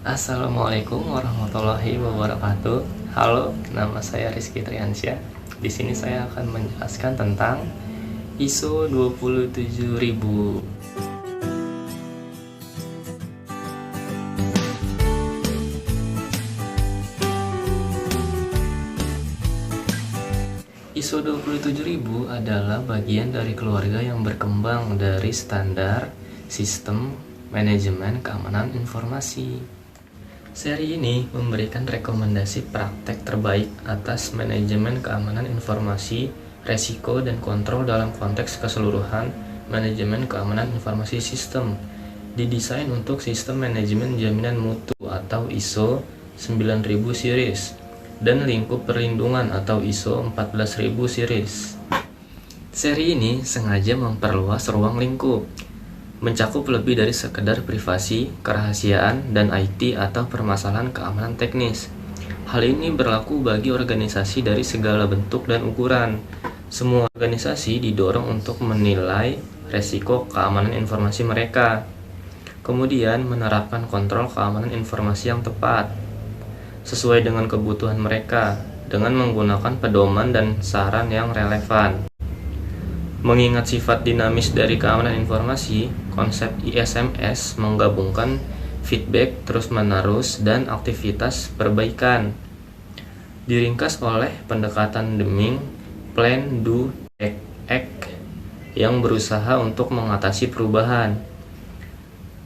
Assalamualaikum warahmatullahi wabarakatuh. Halo, nama saya Rizky Triansyah. Di sini saya akan menjelaskan tentang ISO 27000. ISO 27000 adalah bagian dari keluarga yang berkembang dari standar sistem manajemen keamanan informasi. Seri ini memberikan rekomendasi praktek terbaik atas manajemen keamanan informasi, resiko, dan kontrol dalam konteks keseluruhan manajemen keamanan informasi sistem. Didesain untuk sistem manajemen jaminan mutu atau ISO 9000 series dan lingkup perlindungan atau ISO 14000 series. Seri ini sengaja memperluas ruang lingkup, mencakup lebih dari sekedar privasi, kerahasiaan, dan IT atau permasalahan keamanan teknis. Hal ini berlaku bagi organisasi dari segala bentuk dan ukuran. Semua organisasi didorong untuk menilai resiko keamanan informasi mereka, kemudian menerapkan kontrol keamanan informasi yang tepat sesuai dengan kebutuhan mereka dengan menggunakan pedoman dan saran yang relevan. Mengingat sifat dinamis dari keamanan informasi, konsep ISMS menggabungkan feedback terus-menerus dan aktivitas perbaikan. Diringkas oleh pendekatan Deming, Plan, Do, Act yang berusaha untuk mengatasi perubahan,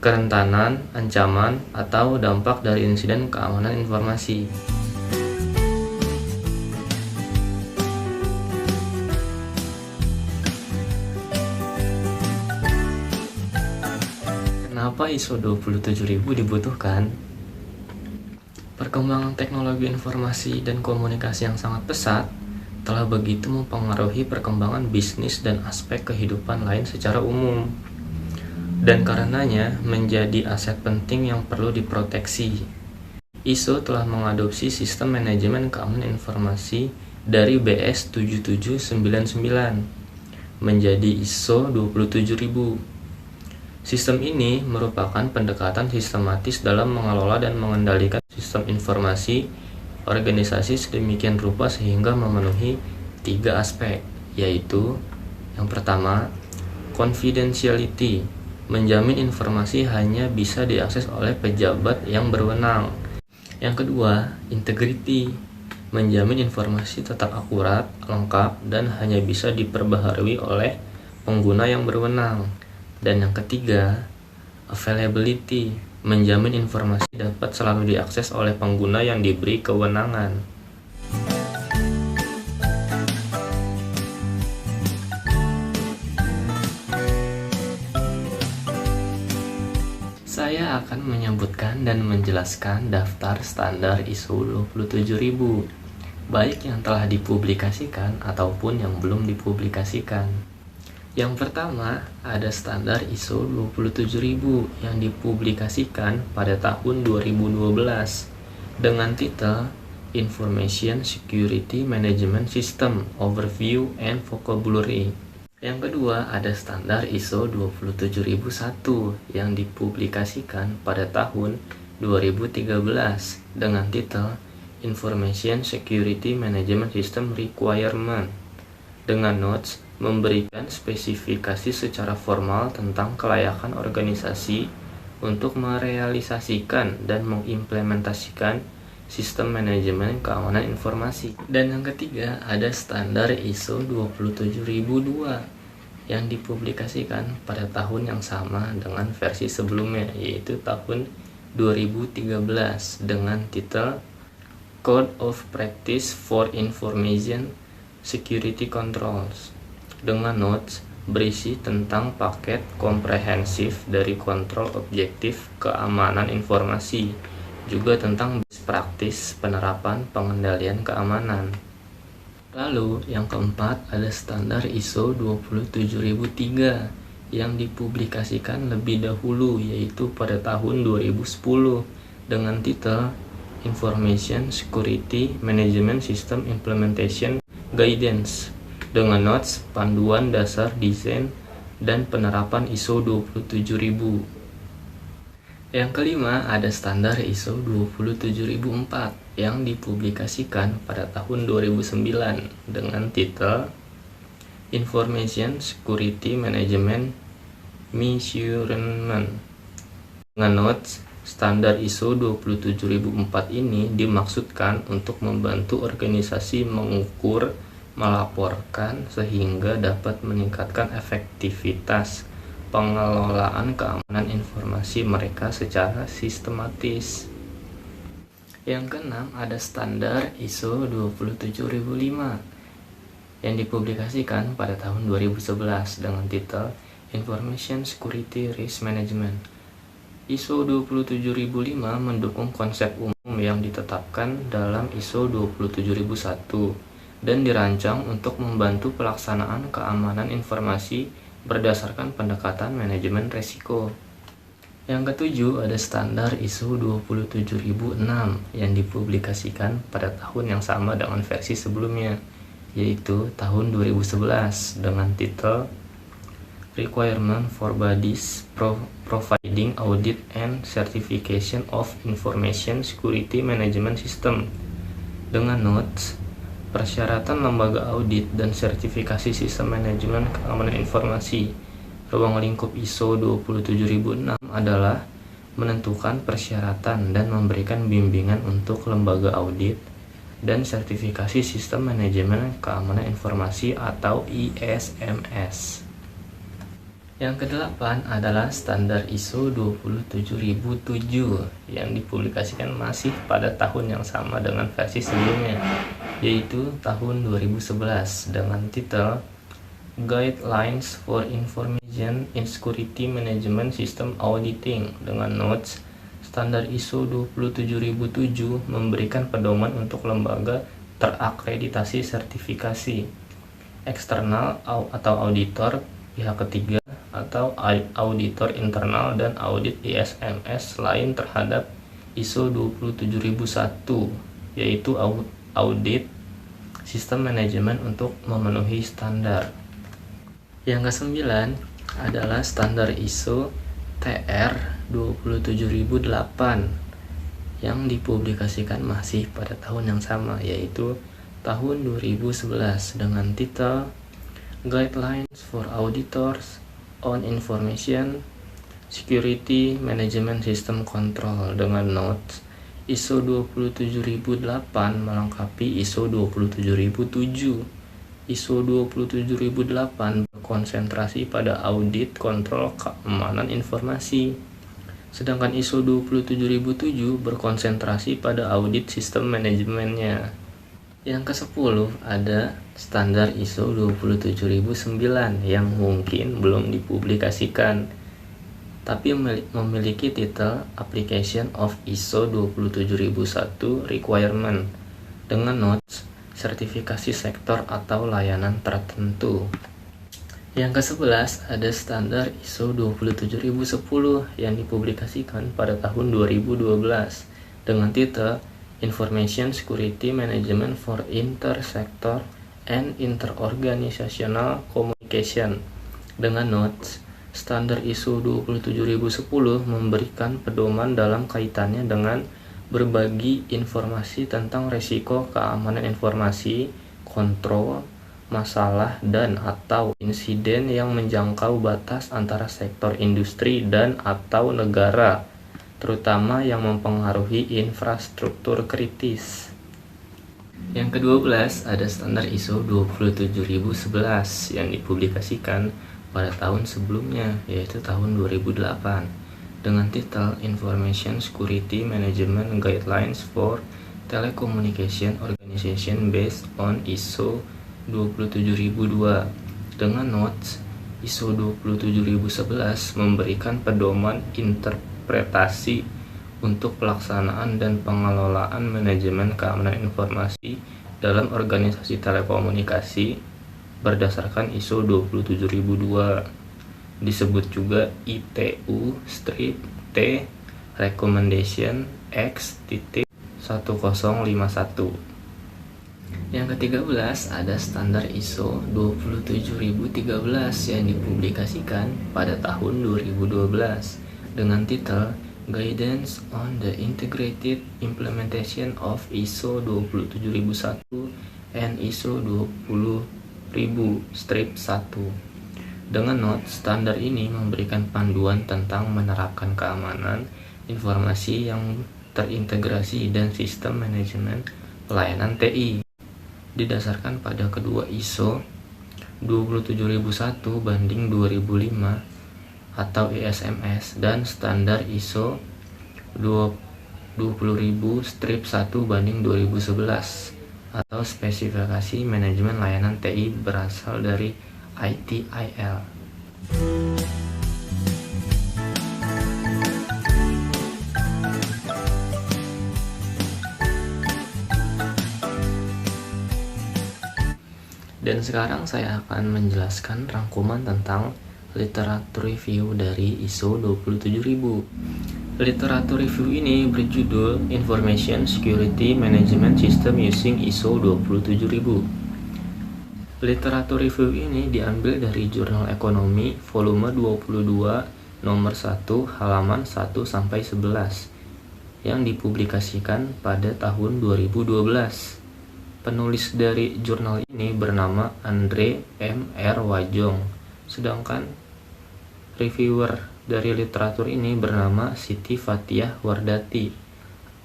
kerentanan, ancaman, atau dampak dari insiden keamanan informasi. Kenapa ISO 27000 dibutuhkan? Perkembangan teknologi informasi dan komunikasi yang sangat pesat telah begitu mempengaruhi perkembangan bisnis dan aspek kehidupan lain secara umum, dan karenanya menjadi aset penting yang perlu diproteksi. ISO telah mengadopsi sistem manajemen keamanan informasi dari BS 7799 menjadi ISO 27000. Sistem ini merupakan pendekatan sistematis dalam mengelola dan mengendalikan sistem informasi organisasi sedemikian rupa sehingga memenuhi 3 aspek, yaitu yang pertama, confidentiality, menjamin informasi hanya bisa diakses oleh pejabat yang berwenang. Yang kedua, integrity, menjamin informasi tetap akurat, lengkap, dan hanya bisa diperbaharui oleh pengguna yang berwenang. Dan yang ketiga, availability, menjamin informasi dapat selalu diakses oleh pengguna yang diberi kewenangan. Saya akan menyebutkan dan menjelaskan daftar standar ISO 27000, baik yang telah dipublikasikan ataupun yang belum dipublikasikan. Yang pertama, ada standar ISO 27000 yang dipublikasikan pada tahun 2012 dengan titel Information Security Management System Overview and Vocabulary. Yang kedua, ada standar ISO 27001 yang dipublikasikan pada tahun 2013 dengan titel Information Security Management System Requirement dengan notes memberikan spesifikasi secara formal tentang kelayakan organisasi untuk merealisasikan dan mengimplementasikan sistem manajemen keamanan informasi. Dan yang ketiga, ada standar ISO 27002 yang dipublikasikan pada tahun yang sama dengan versi sebelumnya, yaitu tahun 2013 dengan titel Code of Practice for Information Security Controls dengan notes berisi tentang paket komprehensif dari kontrol objektif keamanan informasi, juga tentang best practice penerapan pengendalian keamanan. Lalu yang keempat, ada standar ISO 27003 yang dipublikasikan lebih dahulu, yaitu pada tahun 2010 dengan titel Information Security Management System Implementation Guidance dengan notes panduan dasar desain dan penerapan ISO 27000. Yang kelima, ada standar ISO 27004 yang dipublikasikan pada tahun 2009 dengan titel Information Security Management Measurement. Dengan notes, standar ISO 27004 ini dimaksudkan untuk membantu organisasi mengukur, melaporkan, sehingga dapat meningkatkan efektivitas pengelolaan keamanan informasi mereka secara sistematis. Yang keenam, ada standar ISO 27005 yang dipublikasikan pada tahun 2011 dengan titel Information Security Risk Management. ISO 27005 mendukung konsep umum yang ditetapkan dalam ISO 27001 dan dirancang untuk membantu pelaksanaan keamanan informasi berdasarkan pendekatan manajemen risiko. Yang ketujuh, ada standar ISO 27006 yang dipublikasikan pada tahun yang sama dengan versi sebelumnya, yaitu tahun 2011 dengan titel Requirement for Bodies Providing Audit and Certification of Information Security Management System. Dengan notes, persyaratan lembaga audit dan sertifikasi sistem manajemen keamanan informasi. Ruang lingkup ISO 27006 adalah menentukan persyaratan dan memberikan bimbingan untuk lembaga audit dan sertifikasi sistem manajemen keamanan informasi atau ISMS. Yang kedelapan adalah standar ISO 27007 yang dipublikasikan masih pada tahun yang sama dengan versi sebelumnya, yaitu tahun 2011 dengan titel Guidelines for Information in Security Management System Auditing. Dengan notes, standar ISO 27007 memberikan pedoman untuk lembaga terakreditasi sertifikasi eksternal atau auditor pihak ketiga atau auditor internal dan audit ISMS lain terhadap ISO 27001, yaitu audit sistem manajemen untuk memenuhi standar. Yang kesembilan adalah standar ISO TR 27008 yang dipublikasikan masih pada tahun yang sama, yaitu tahun 2011 dengan titel Guidelines for Auditors on Information Security Management System Control. Dengan notes, ISO 27008 melengkapi ISO 27007. ISO 27008 berkonsentrasi pada audit kontrol keamanan informasi, sedangkan ISO 27007 berkonsentrasi pada audit sistem manajemennya. Yang ke-10 ada standar ISO 27009 yang mungkin belum dipublikasikan, tapi memiliki titel Application of ISO 27001 Requirement dengan notes sertifikasi sektor atau layanan tertentu. Yang ke-11 ada standar ISO 27010 yang dipublikasikan pada tahun 2012 dengan titel Information Security Management for Inter-Sector and Interorganizational Communication. Dengan notes, standar ISO 27010 memberikan pedoman dalam kaitannya dengan berbagi informasi tentang risiko keamanan informasi, kontrol, masalah dan atau insiden yang menjangkau batas antara sektor industri dan atau negara, terutama yang mempengaruhi infrastruktur kritis. Yang ke-12 ada standar ISO 27011 yang dipublikasikan pada tahun sebelumnya, yaitu tahun 2008 dengan titel Information Security Management Guidelines for Telecommunication Organization based on ISO 27002. Dengan notes, ISO 27011 memberikan pedoman interpretasi untuk pelaksanaan dan pengelolaan manajemen keamanan informasi dalam organisasi telekomunikasi berdasarkan ISO 27002. Disebut juga ITU-T Recommendation X.1051. Yang ke-13 ada standar ISO 27013 yang dipublikasikan pada tahun 2012 dengan titel Guidance on the Integrated Implementation of ISO 27001 and ISO 20000-1. Dengan note, standar ini memberikan panduan tentang menerapkan keamanan informasi yang terintegrasi dan sistem manajemen pelayanan TI. Didasarkan pada kedua ISO 27001/2005 atau ISMS dan standar ISO 20000-1/2011 atau spesifikasi manajemen layanan TI berasal dari ITIL. Dan sekarang saya akan menjelaskan rangkuman tentang literatur review dari ISO 27000. Literatur review ini berjudul Information Security Management System Using ISO 27000. Literatur review ini diambil dari Jurnal Ekonomi volume 22 nomor 1 halaman 1-11 yang dipublikasikan pada tahun 2012. Penulis dari jurnal ini bernama Andre M. R. Wajong, sedangkan reviewer dari literatur ini bernama Siti Fathiah Wardati.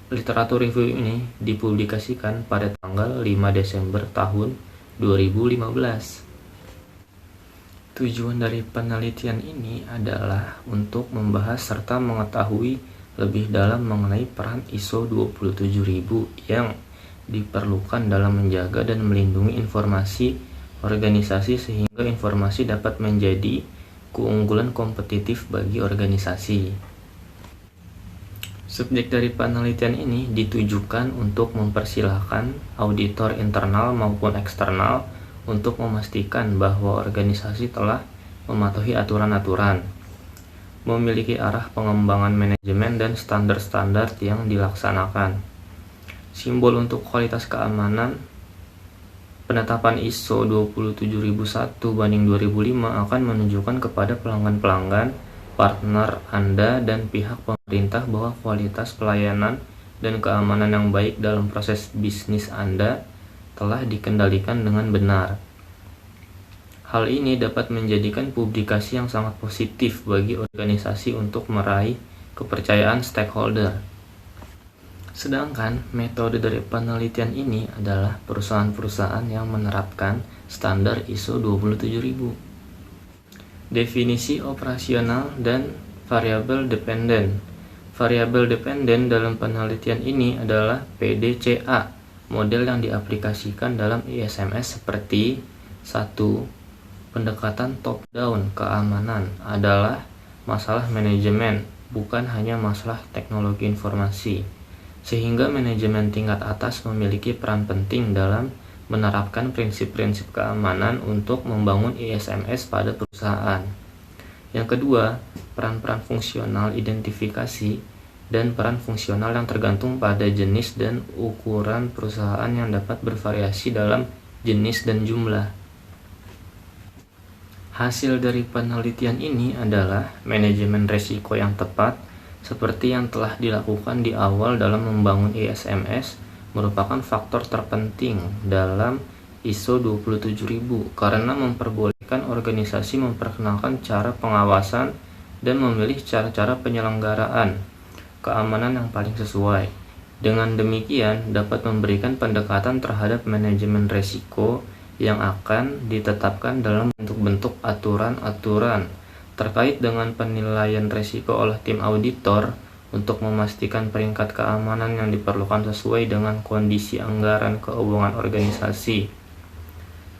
Literatur review ini dipublikasikan pada tanggal 5 Desember tahun 2015. Tujuan dari penelitian ini adalah untuk membahas serta mengetahui lebih dalam mengenai peran ISO 27000 yang diperlukan dalam menjaga dan melindungi informasi organisasi sehingga informasi dapat menjadi keunggulan kompetitif bagi organisasi. Subjek dari penelitian ini ditujukan untuk mempersilahkan auditor internal maupun eksternal untuk memastikan bahwa organisasi telah mematuhi aturan-aturan, memiliki arah pengembangan manajemen dan standar-standar yang dilaksanakan. Simbol untuk kualitas keamanan. Penetapan ISO 27001/2005 akan menunjukkan kepada pelanggan-pelanggan, partner Anda, dan pihak pemerintah bahwa kualitas pelayanan dan keamanan yang baik dalam proses bisnis Anda telah dikendalikan dengan benar. Hal ini dapat menjadikan publikasi yang sangat positif bagi organisasi untuk meraih kepercayaan stakeholder. Sedangkan metode dari penelitian ini adalah perusahaan-perusahaan yang menerapkan standar ISO 27000. Definisi operasional dan variabel dependen. Variabel dependen dalam penelitian ini adalah PDCA, model yang diaplikasikan dalam ISMS seperti 1. Pendekatan top-down keamanan adalah masalah manajemen, bukan hanya masalah teknologi informasi, sehingga manajemen tingkat atas memiliki peran penting dalam menerapkan prinsip-prinsip keamanan untuk membangun ISMS pada perusahaan. Yang kedua, peran-peran fungsional identifikasi dan peran fungsional yang tergantung pada jenis dan ukuran perusahaan yang dapat bervariasi dalam jenis dan jumlah. Hasil dari penelitian ini adalah manajemen risiko yang tepat, seperti yang telah dilakukan di awal dalam membangun ISMS, merupakan faktor terpenting dalam ISO 27000 karena memperbolehkan organisasi memperkenalkan cara pengawasan dan memilih cara-cara penyelenggaraan keamanan yang paling sesuai. Dengan demikian, dapat memberikan pendekatan terhadap manajemen risiko yang akan ditetapkan dalam bentuk-bentuk aturan-aturan terkait dengan penilaian risiko oleh tim auditor untuk memastikan peringkat keamanan yang diperlukan sesuai dengan kondisi anggaran keuangan organisasi.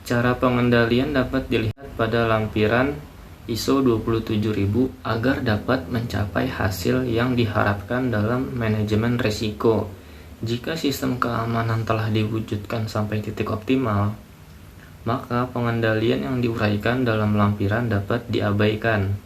Cara pengendalian dapat dilihat pada lampiran ISO 27000 agar dapat mencapai hasil yang diharapkan dalam manajemen risiko. Jika sistem keamanan telah diwujudkan sampai titik optimal, maka pengendalian yang diuraikan dalam lampiran dapat diabaikan.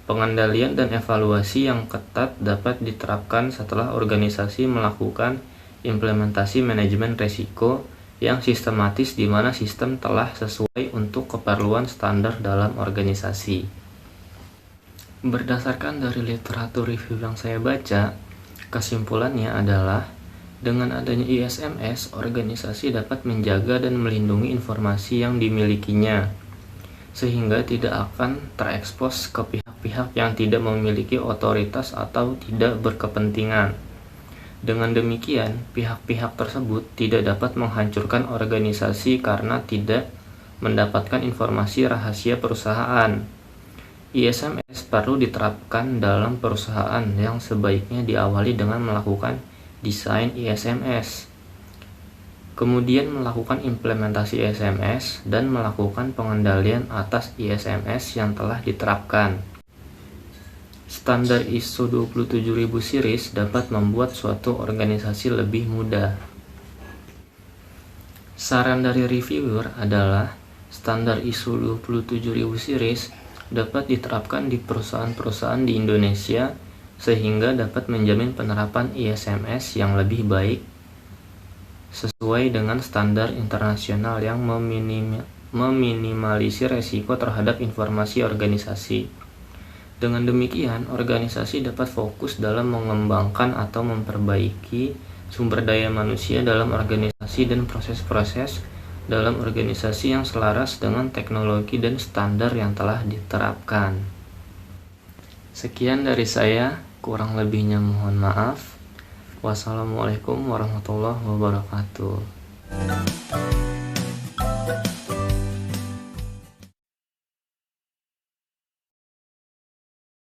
Pengendalian dan evaluasi yang ketat dapat diterapkan setelah organisasi melakukan implementasi manajemen risiko yang sistematis di mana sistem telah sesuai untuk keperluan standar dalam organisasi. Berdasarkan dari literatur review yang saya baca, kesimpulannya adalah dengan adanya ISMS, organisasi dapat menjaga dan melindungi informasi yang dimilikinya, sehingga tidak akan terekspos ke pihak-pihak yang tidak memiliki otoritas atau tidak berkepentingan. Dengan demikian, pihak-pihak tersebut tidak dapat menghancurkan organisasi karena tidak mendapatkan informasi rahasia perusahaan. ISMS perlu diterapkan dalam perusahaan yang sebaiknya diawali dengan melakukan desain ISMS, kemudian melakukan implementasi ISMS, dan melakukan pengendalian atas ISMS yang telah diterapkan. Standar ISO 27000 series dapat membuat suatu organisasi lebih mudah. Saran dari reviewer adalah standar ISO 27000 series dapat diterapkan di perusahaan-perusahaan di Indonesia sehingga dapat menjamin penerapan ISMS yang lebih baik sesuai dengan standar internasional yang meminimalisir resiko terhadap informasi organisasi. Dengan demikian, organisasi dapat fokus dalam mengembangkan atau memperbaiki sumber daya manusia dalam organisasi dan proses-proses dalam organisasi yang selaras dengan teknologi dan standar yang telah diterapkan. Sekian dari saya, kurang lebihnya mohon maaf. Wassalamualaikum warahmatullahi wabarakatuh.